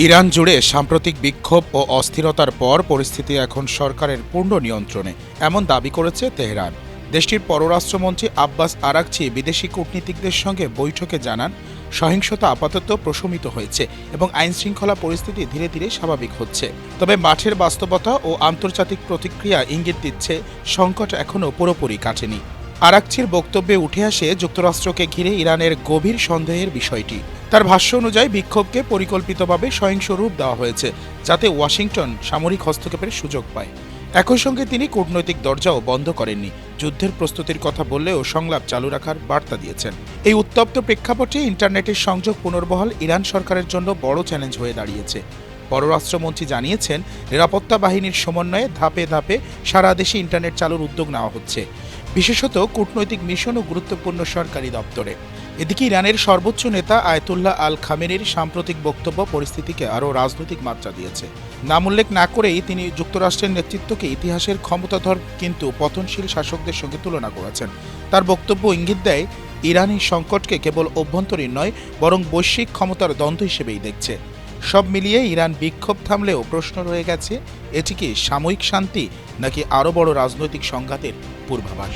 Iran জুড়ে সাম্প্রতিক বিক্ষোভ ও অস্থিরতার পর পরিস্থিতি এখন সরকারের পূর্ণ নিয়ন্ত্রণে, এমন দাবি করেছে তেহরান। দেশটির পররাষ্ট্রমন্ত্রী আব্বাস আরাকচি বিদেশি কূটনীতিকদের সঙ্গে বৈঠকে জানান, সহিংসতা আপাতত প্রশমিত হয়েছে এবং আইনশৃঙ্খলা পরিস্থিতি ধীরে ধীরে স্বাভাবিক হচ্ছে। তবে মাঠের বাস্তবতা ও আন্তর্জাতিক প্রতিক্রিয়া ইঙ্গিত দিচ্ছে সংকট এখনও পুরোপুরি কাটেনি। আরাকচির বক্তব্যে উঠে আসে যুক্তরাষ্ট্রকে ঘিরে ইরানের গভীর সন্দেহের বিষয়টি। তার ভাষ্য অনুযায়ী বিক্ষোভকে পরিকল্পিতভাবে সহিংস রূপ দেওয়া হয়েছে, যাতে ওয়াশিংটন সামরিক হস্তক্ষেপের সুযোগ পায়। একই সঙ্গে তিনি কূটনৈতিক দরজাও বন্ধ করেননি, যুদ্ধের প্রস্তুতির কথা বললেও সংলাপ চালু রাখার বার্তা দিয়েছেন। এই উত্তপ্ত প্রেক্ষাপটে ইন্টারনেটের সংযোগ পুনর্বহাল ইরান সরকারের জন্য বড় চ্যালেঞ্জ হয়ে দাঁড়িয়েছে। পররাষ্ট্রমন্ত্রী জানিয়েছেন, নিরাপত্তা বাহিনীর সমন্বয়ে ধাপে ধাপে সারা দেশে ইন্টারনেট চালুর উদ্যোগ নেওয়া হচ্ছে, বিশেষত কূটনৈতিক মিশন ও গুরুত্বপূর্ণ সরকারি দপ্তরে। এদিকে ইরানের সর্বোচ্চ নেতা আয়াতুল্লাহ আল খামেনির সাম্প্রতিক বক্তব্য পরিস্থিতিকে আরও রাজনৈতিক মাত্রা দিয়েছে। নাম উল্লেখ না করেই তিনি যুক্তরাষ্ট্রের নেতৃত্বকে ইতিহাসের ক্ষমতাধর কিন্তু পতনশীল শাসকদের সঙ্গে তুলনা করেছেন। তার বক্তব্য ইঙ্গিত দেয়, ইরান এই সংকটকে কেবল অভ্যন্তরীণ নয়, বরং বৈশ্বিক ক্ষমতার দ্বন্দ্ব হিসেবেই দেখছে। সব মিলিয়ে ইরান বিক্ষোভ থামলেও প্রশ্ন রয়ে গেছে, এটি কি সাময়িক শান্তি নাকি আরও বড় রাজনৈতিক সংঘাতের পূর্বাভাস?